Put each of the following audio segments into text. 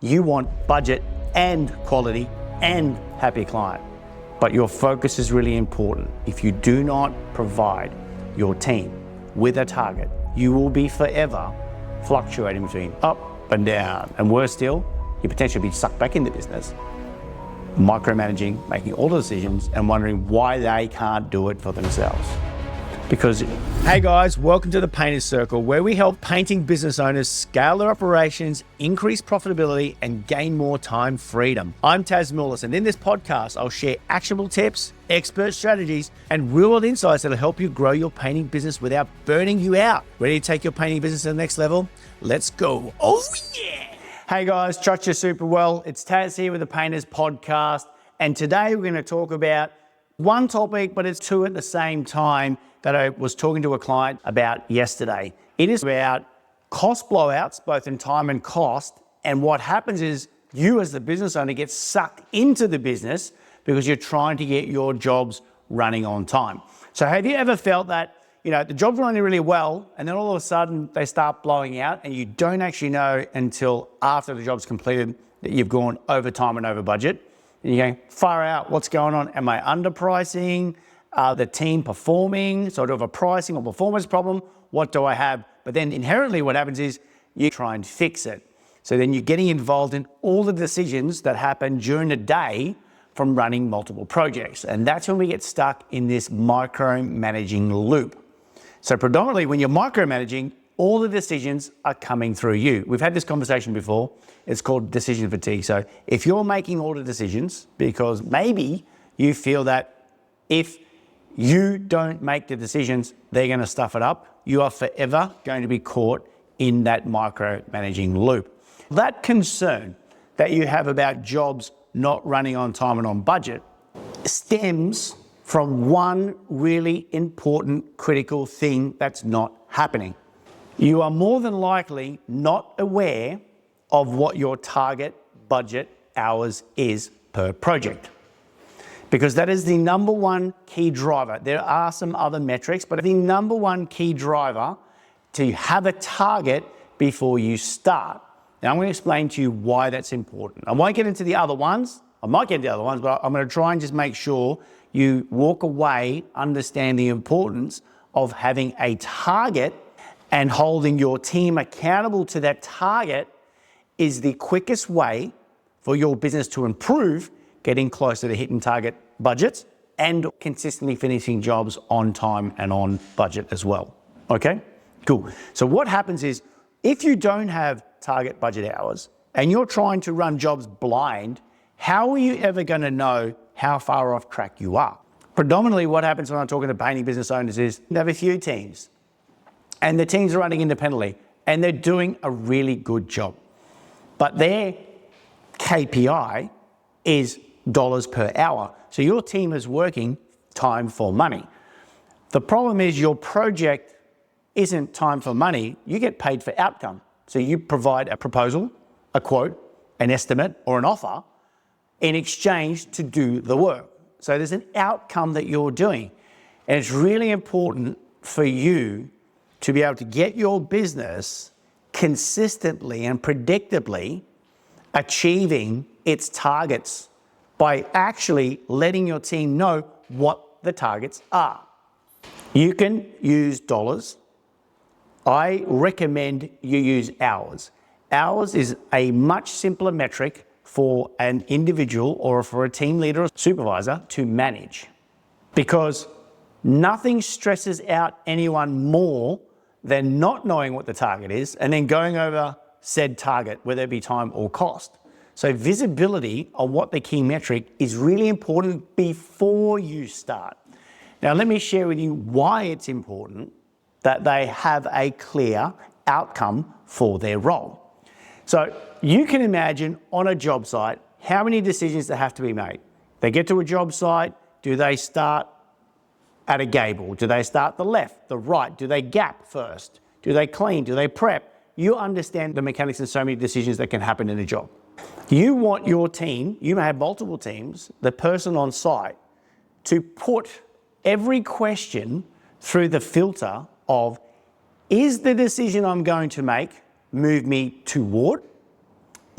You want budget and quality and happy client, but your focus is really important. If you do not provide your team with a target, you will be forever fluctuating between up and down, and worse still, you potentially be sucked back into business, micromanaging, making all the decisions and wondering why they can't do it for themselves. Because, hey guys, welcome to the Painter's Circle, where we help painting business owners scale their operations, increase profitability, and gain more time freedom. I'm Taz Mullis, and in this podcast, I'll share actionable tips, expert strategies, and real-world insights that'll help you grow your painting business without burning you out. Ready to take your painting business to the next level? Let's go. Oh yeah! Hey guys, trust you super well. It's Taz here with the Painter's Podcast, and today we're going to talk about one topic, but it's two at the same time, that I was talking to a client about yesterday. It is about cost blowouts, both in time and cost. And what happens is you as the business owner get sucked into the business because you're trying to get your jobs running on time. So have you ever felt that, the job's running really well and then all of a sudden they start blowing out and you don't actually know until after the job's completed that you've gone over time and over budget? And you're going, far out, what's going on? Am I underpricing? The team performing? So I do have a pricing or performance problem. What do I have? But then inherently what happens is you try and fix it. So then you're getting involved in all the decisions that happen during the day from running multiple projects. And that's when we get stuck in this micromanaging loop. So predominantly when you're micromanaging, all the decisions are coming through you. We've had this conversation before. It's called decision fatigue. So if you're making all the decisions because maybe you feel that if you don't make the decisions, they're going to stuff it up, you are forever going to be caught in that micromanaging loop. That concern that you have about jobs not running on time and on budget stems from one really important, critical thing that's not happening. You are more than likely not aware of what your target budget hours is per project, because that is the number one key driver. There are some other metrics, but the number one key driver to have a target before you start. Now I'm going to explain to you why that's important. I won't get into the other ones. I might get into the other ones, but I'm going to try and just make sure you walk away, understand the importance of having a target and holding your team accountable to that target is the quickest way for your business to improve, getting closer to hitting target budgets and consistently finishing jobs on time and on budget as well. Okay, cool. So what happens is if you don't have target budget hours and you're trying to run jobs blind, how are you ever going to know how far off track you are? Predominantly what happens when I'm talking to painting business owners is they have a few teams and the teams are running independently and they're doing a really good job. But their KPI is dollars per hour. So your team is working time for money. The problem is your project isn't time for money. You get paid for outcome. So you provide a proposal, a quote, an estimate, or an offer in exchange to do the work. So there's an outcome that you're doing. And it's really important for you to be able to get your business consistently and predictably achieving its targets by actually letting your team know what the targets are. You can use dollars. I recommend you use hours. Hours is a much simpler metric for an individual or for a team leader or supervisor to manage, because nothing stresses out anyone more than not knowing what the target is and then going over said target, whether it be time or cost. So visibility of what the key metric is really important before you start. Now, let me share with you why it's important that they have a clear outcome for their role. So you can imagine on a job site, how many decisions that have to be made. They get to a job site, do they start at a gable? Do they start the left, the right? Do they gap first? Do they clean? Do they prep? You understand the mechanics and so many decisions that can happen in a job. You want your team, you may have multiple teams, the person on site, to put every question through the filter of, is the decision I'm going to make move me toward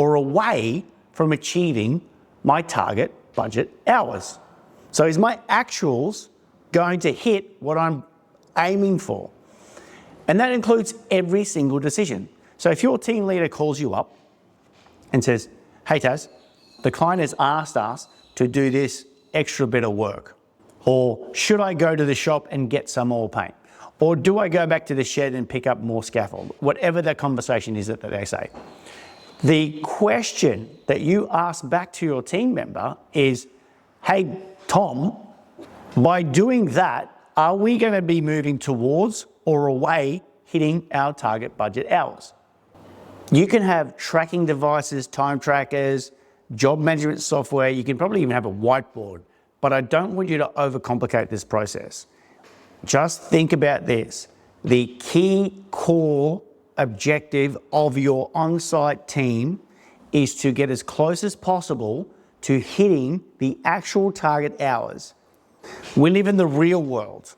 or away from achieving my target budget hours? So is my actuals going to hit what I'm aiming for? And that includes every single decision. So if your team leader calls you up and says, hey Taz, the client has asked us to do this extra bit of work, or should I go to the shop and get some more paint? Or do I go back to the shed and pick up more scaffold? Whatever the conversation is that they say. The question that you ask back to your team member is, hey, Tom, by doing that, are we going to be moving towards or away hitting our target budget hours? You can have tracking devices, time trackers, job management software. You can probably even have a whiteboard, but I don't want you to overcomplicate this process. Just think about this. The key core objective of your on-site team is to get as close as possible to hitting the actual target hours. We live in the real world.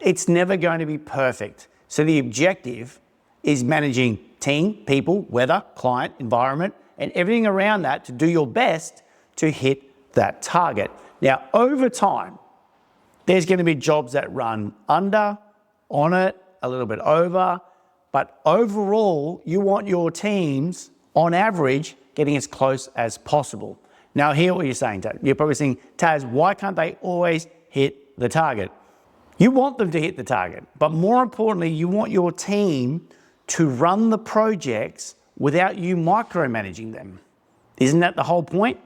It's never going to be perfect. So the objective is managing team, people, weather, client, environment, and everything around that to do your best to hit that target. Now, over time, there's going to be jobs that run under, on it, a little bit over, but overall, you want your teams, on average, getting as close as possible. Now, hear what you're saying, Taz. You're probably saying, Taz, why can't they always hit the target? You want them to hit the target, but more importantly, you want your team to run the projects without you micromanaging them. Isn't that the whole point?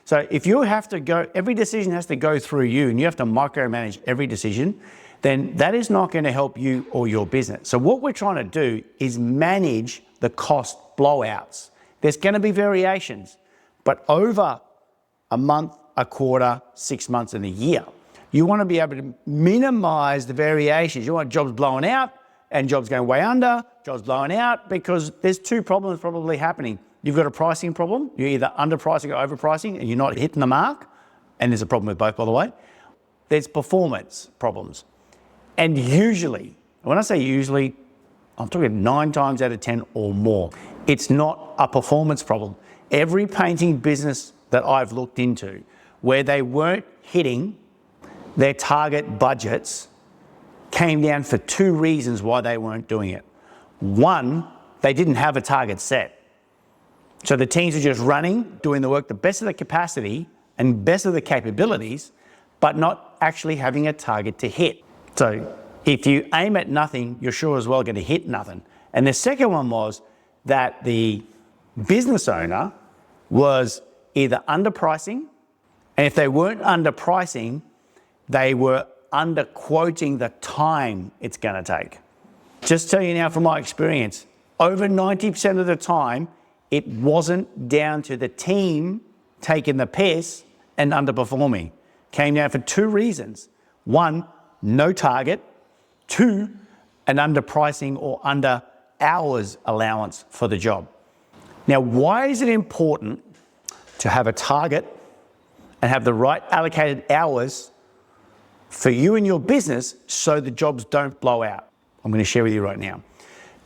So if you have to go, every decision has to go through you and you have to micromanage every decision, then that is not going to help you or your business. So what we're trying to do is manage the cost blowouts. There's going to be variations, but over a month, a quarter, 6 months, and a year, you want to be able to minimize the variations. You want jobs blowing out and jobs going way under, jobs blowing out, because there's two problems probably happening. You've got a pricing problem. You're either underpricing or overpricing and you're not hitting the mark. And there's a problem with both, by the way. There's performance problems. And usually, when I say usually, I'm talking 9 times out of 10 or more. It's not a performance problem. Every painting business that I've looked into where they weren't hitting their target budgets came down for 2 reasons why they weren't doing it. One, they didn't have a target set. So the teams are just running, doing the work the best of their capacity and best of their capabilities, but not actually having a target to hit. So if you aim at nothing, you're sure as well going to hit nothing. And the second one was that the business owner was either underpricing, and if they weren't underpricing, they were underquoting the time it's going to take. Just tell you now from my experience, over 90% of the time, it wasn't down to the team taking the piss and underperforming. Came down for 2 reasons. 1, no target. 2, an underpricing or under hours allowance for the job. Now, why is it important to have a target and have the right allocated hours for you and your business so the jobs don't blow out? I'm going to share with you right now.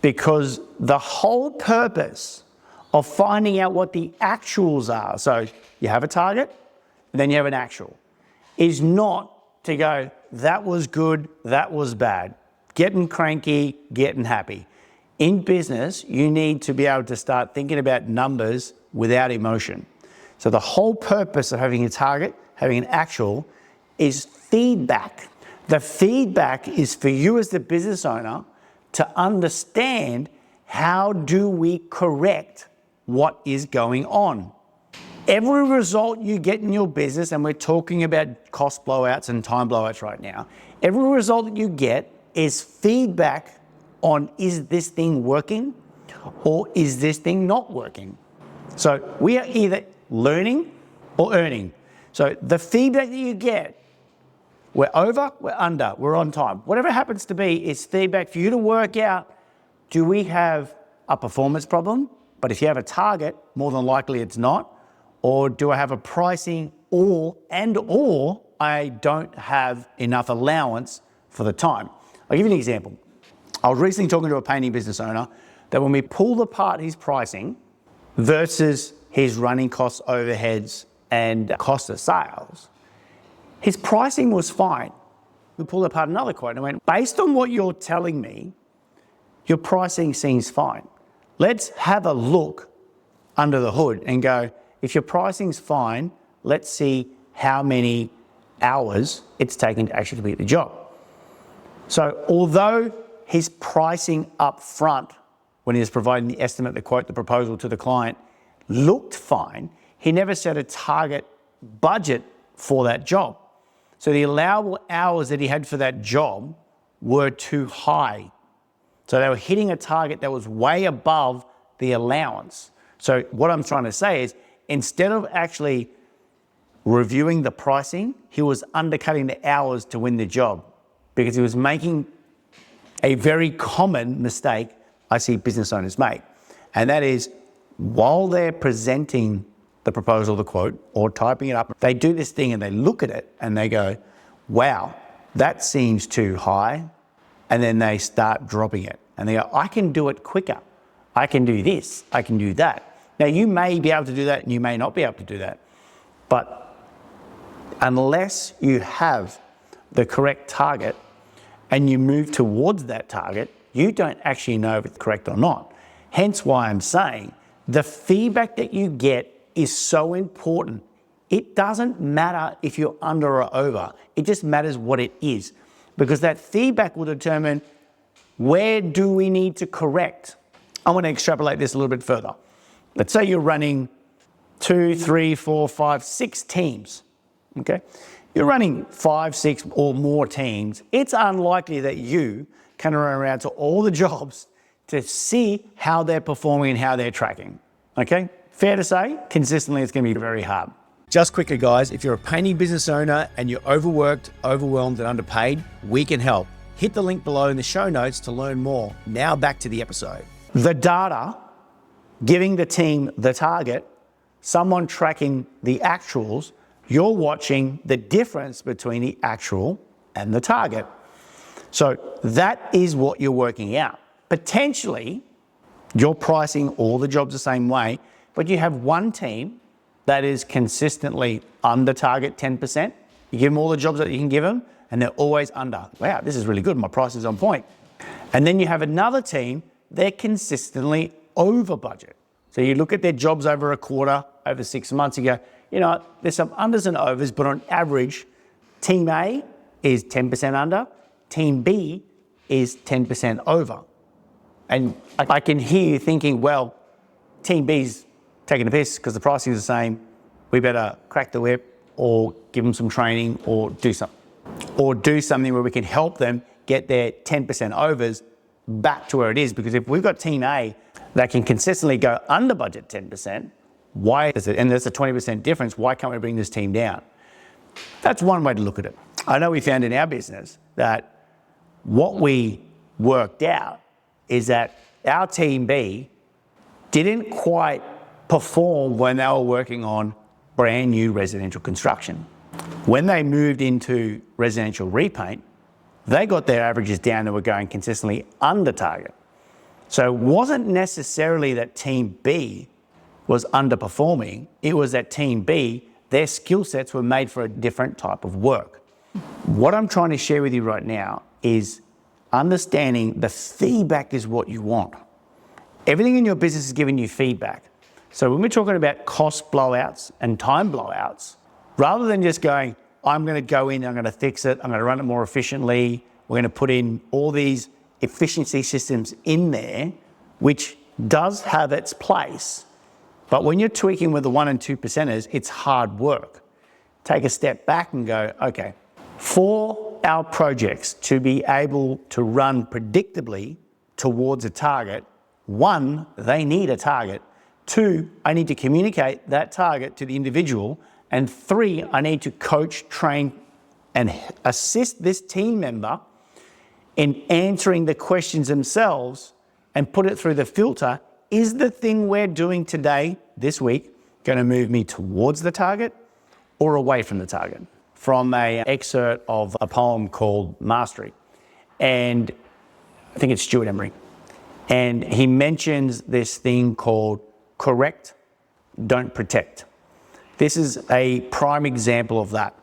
Because the whole purpose of finding out what the actuals are, so you have a target, then you have an actual, is not to go, that was good, that was bad, getting cranky, getting happy. In business, you need to be able to start thinking about numbers without emotion. So the whole purpose of having a target, having an actual, is feedback. The feedback is for you as the business owner to understand, how do we correct what is going on? Every result you get in your business, and we're talking about cost blowouts and time blowouts right now, every result that you get is feedback on, is this thing working or is this thing not working? So we are either learning or earning. So the feedback that you get, we're over, we're under, we're on time. Whatever it happens to be, is feedback for you to work out, do we have a performance problem? But if you have a target, more than likely it's not. Or do I have a pricing or I don't have enough allowance for the time? I'll give you an example. I was recently talking to a painting business owner that when we pulled apart his pricing versus his running costs, overheads, and cost of sales, his pricing was fine. We pulled apart another quote and went, based on what you're telling me, your pricing seems fine. Let's have a look under the hood and go, if your pricing's fine, let's see how many hours it's taken to actually complete the job. So although his pricing up front, when he was providing the estimate, the quote, the proposal to the client, looked fine, he never set a target budget for that job. So the allowable hours that he had for that job were too high. So they were hitting a target that was way above the allowance. So what I'm trying to say is, instead of actually reviewing the pricing, he was undercutting the hours to win the job, because he was making a very common mistake I see business owners make. And that is, while they're presenting the proposal, the quote, or typing it up, they do this thing and they look at it and they go, wow, that seems too high. And then they start dropping it. And they go, I can do it quicker. I can do this, I can do that. Now, you may be able to do that and you may not be able to do that. But unless you have the correct target and you move towards that target, you don't actually know if it's correct or not. Hence why I'm saying the feedback that you get is so important. It doesn't matter if you're under or over. It just matters what it is, because that feedback will determine where do we need to correct. I want to extrapolate this a little bit further. Let's say you're running 2, 3, 4, 5, 6 teams, okay? You're running 5, 6 or more teams. It's unlikely that you can run around to all the jobs to see how they're performing and how they're tracking, okay? Fair to say, consistently it's gonna be very hard. Just quickly, guys, if you're a painting business owner and you're overworked, overwhelmed, and underpaid, we can help. Hit the link below in the show notes to learn more. Now back to the episode. The data, giving the team the target, someone tracking the actuals, you're watching the difference between the actual and the target. So that is what you're working out. Potentially, you're pricing all the jobs the same way, but you have one team that is consistently under target 10%. You give them all the jobs that you can give them, and they're always under. Wow, this is really good. My price is on point. And then you have another team, they're consistently over budget. So you look at their jobs over a quarter, over 6 months, you go, you know, there's some unders and overs, but on average, team A is 10% under, team B is 10% over. And I can hear you thinking, well, team B's taking the piss because the pricing is the same. We better crack the whip or give them some training or do something. Or do something where we can help them get their 10% overs back to where it is. Because if we've got team A that can consistently go under budget 10%, why is it, and there's a 20% difference, why can't we bring this team down? That's one way to look at it. I know we found in our business that what we worked out is that our team B didn't quite perform when they were working on brand new residential construction. When they moved into residential repaint, they got their averages down and were going consistently under target. So it wasn't necessarily that team B was underperforming, it was that team B, their skill sets were made for a different type of work. What I'm trying to share with you right now is understanding the feedback is what you want. Everything in your business is giving you feedback. So when we're talking about cost blowouts and time blowouts, rather than just going, I'm gonna go in, I'm gonna fix it, I'm gonna run it more efficiently, we're gonna put in all these efficiency systems in there, which does have its place. But when you're tweaking with the 1 and 2%ers, it's hard work. Take a step back and go, okay, for our projects to be able to run predictably towards a target, 1, they need a target. 2, I need to communicate that target to the individual. And 3, I need to coach, train, and assist this team member in answering the questions themselves and put it through the filter. Is the thing we're doing today, this week, going to move me towards the target or away from the target? From an excerpt of a poem called Mastery. And I think it's Stuart Emery. And he mentions this thing called correct, don't protect. This is a prime example of that.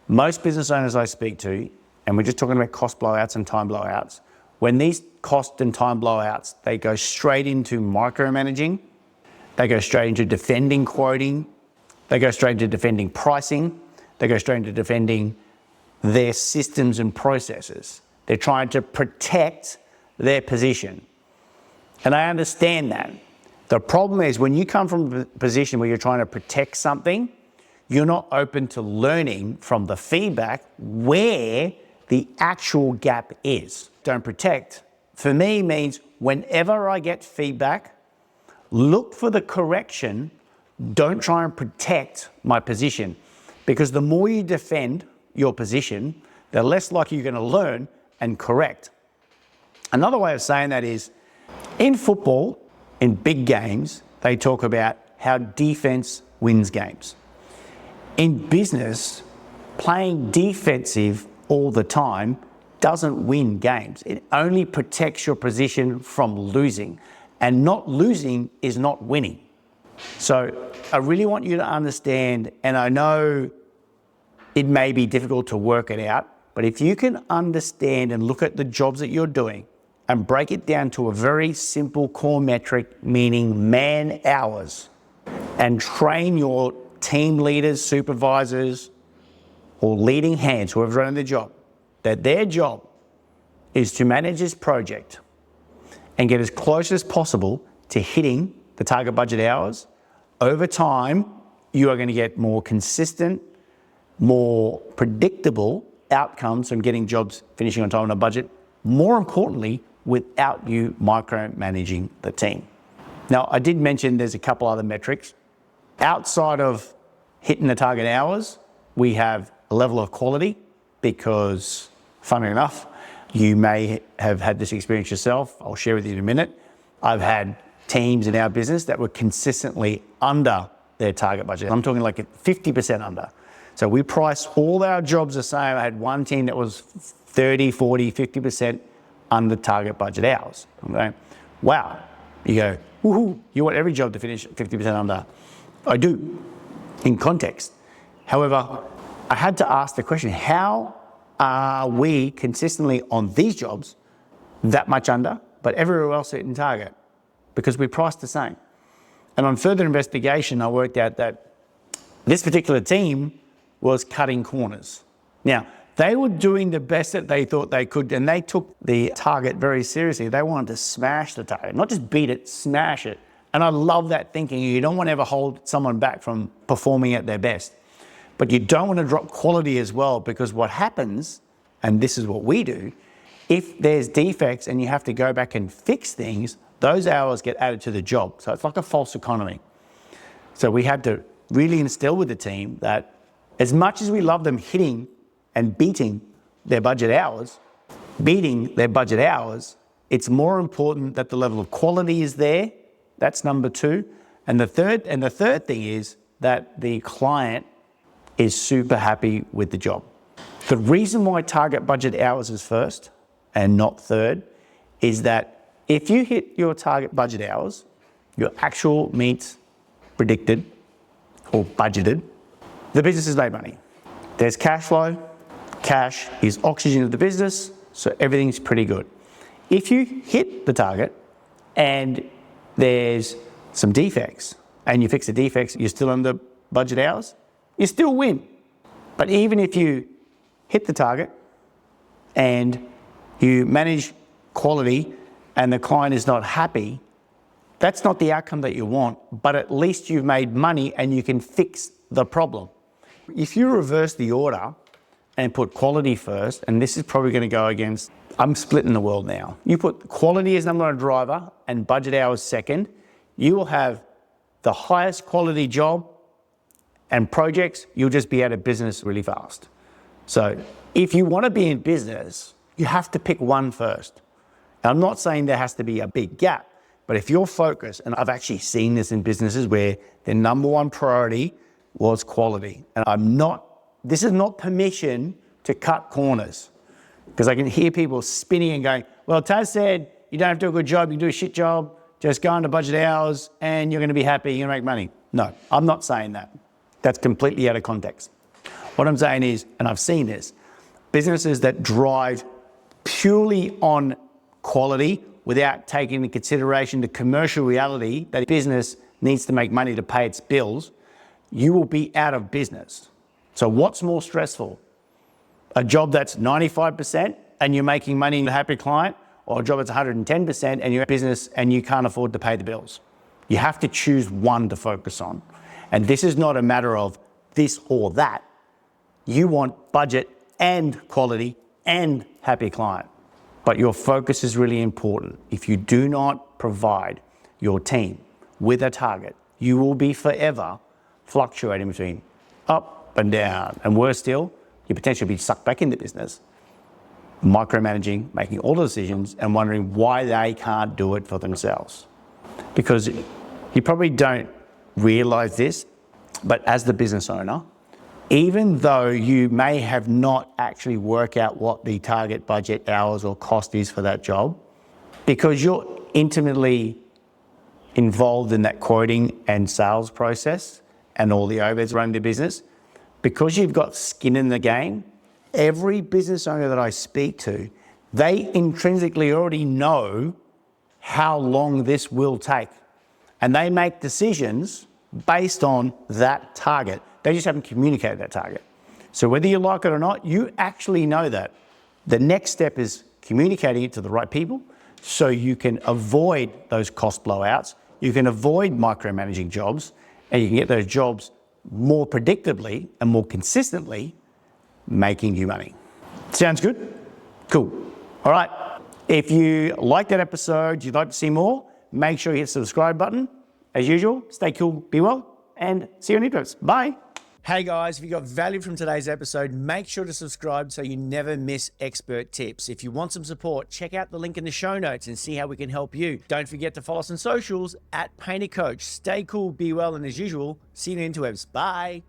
Most business owners I speak to, and we're just talking about cost blowouts and time blowouts, when these cost and time blowouts, they go straight into micromanaging, they go straight into defending quoting, they go straight into defending pricing, they go straight into defending their systems and processes. They're trying to protect their position. And I understand that. The problem is when you come from a position where you're trying to protect something, you're not open to learning from the feedback where the actual gap is. Don't protect, for me, means whenever I get feedback, look for the correction. Don't try and protect my position, because the more you defend your position, the less likely you're going to learn and correct. Another way of saying that is, in football, in big games, they talk about how defense wins games. In business, playing defensive all the time doesn't win games. It only protects your position from losing, and not losing is not winning. So I really want you to understand, and I know it may be difficult to work it out, but if you can understand and look at the jobs that you're doing and break it down to a very simple core metric, meaning man hours, and train your team leaders, supervisors, or leading hands, whoever's running the job, that their job is to manage this project and get as close as possible to hitting the target budget hours. Over time, you are going to get more consistent, more predictable outcomes from getting jobs finishing on time and on budget. More importantly, without you micromanaging the team. Now, I did mention there's a couple other metrics. Outside of hitting the target hours, we have a level of quality, because, funny enough, you may have had this experience yourself. I'll share with you in a minute. I've had teams in our business that were consistently under their target budget. I'm talking like 50% under. So we price all our jobs the same. I had one team that was 30, 40, 50% under target budget hours. Okay? Wow. You go, woohoo, you want every job to finish 50% under. I do, in context. However, I had to ask the question, how are we consistently on these jobs that much under, but everywhere else hitting target? Because we priced the same. And on further investigation, I worked out that this particular team was cutting corners. Now, they were doing the best that they thought they could, and they took the target very seriously. They wanted to smash the target, not just beat it, smash it. And I love that thinking. You don't want to ever hold someone back from performing at their best. But you don't want to drop quality as well, because what happens, and this is what we do, if there's defects and you have to go back and fix things, those hours get added to the job. So it's like a false economy. So we had to really instill with the team that as much as we love them hitting and beating their budget hours, it's more important that the level of quality is there. That's number two. And the third thing is that the client is super happy with the job. The reason why target budget hours is first and not third is that if you hit your target budget hours, your actual meets predicted or budgeted, the business has made money. There's cash flow. Cash is oxygen of the business, so everything's pretty good. If you hit the target and there's some defects and you fix the defects, you're still under budget hours, you still win. But even if you hit the target and you manage quality and the client is not happy, that's not the outcome that you want, but at least you've made money and you can fix the problem. If you reverse the order and put quality first, and this is probably going to go against, I'm splitting the world now. You put quality as number one driver and budget hours second, you will have the highest quality job and projects. You'll just be out of business really fast. So if you want to be in business, you have to pick one first. Now, I'm not saying there has to be a big gap, but if you're focused, and I've actually seen this in businesses where their number one priority was quality. And this is not permission to cut corners, because I can hear people spinning and going, well, Taz said you don't have to do a good job, you can do a shit job, just go into budget hours and you're going to be happy, you're going to make money. No, I'm not saying that. That's completely out of context. What I'm saying is, and I've seen this, businesses that drive purely on quality without taking into consideration the commercial reality that business needs to make money to pay its bills, you will be out of business. So what's more stressful? A job that's 95% and you're making money and a happy client, or a job that's 110% and you're in business and you can't afford to pay the bills? You have to choose one to focus on. And this is not a matter of this or that. You want budget and quality and happy client. But your focus is really important. If you do not provide your team with a target, you will be forever fluctuating between up and down. And worse still, you potentially be sucked back into business, micromanaging, making all the decisions and wondering why they can't do it for themselves. Because you probably don't realize this, but as the business owner, even though you may have not actually worked out what the target budget hours or cost is for that job, because you're intimately involved in that quoting and sales process and all the overheads running the business, because you've got skin in the game, every business owner that I speak to, they intrinsically already know how long this will take. And they make decisions based on that target. They just haven't communicated that target. So whether you like it or not, you actually know that. The next step is communicating it to the right people so you can avoid those cost blowouts, you can avoid micromanaging jobs, and you can get those jobs more predictably and more consistently making you money. Sounds good? Cool. All right. If you like that episode, you'd like to see more, make sure you hit the subscribe button. As usual, stay cool, be well, and see you on the episodes. Bye. Hey guys, if you got value from today's episode, make sure to subscribe so you never miss expert tips. If you want some support, check out the link in the show notes and see how we can help you. Don't forget to follow us on socials @PainterCoach. Stay cool, be well, and as usual, see you in the interwebs. Bye.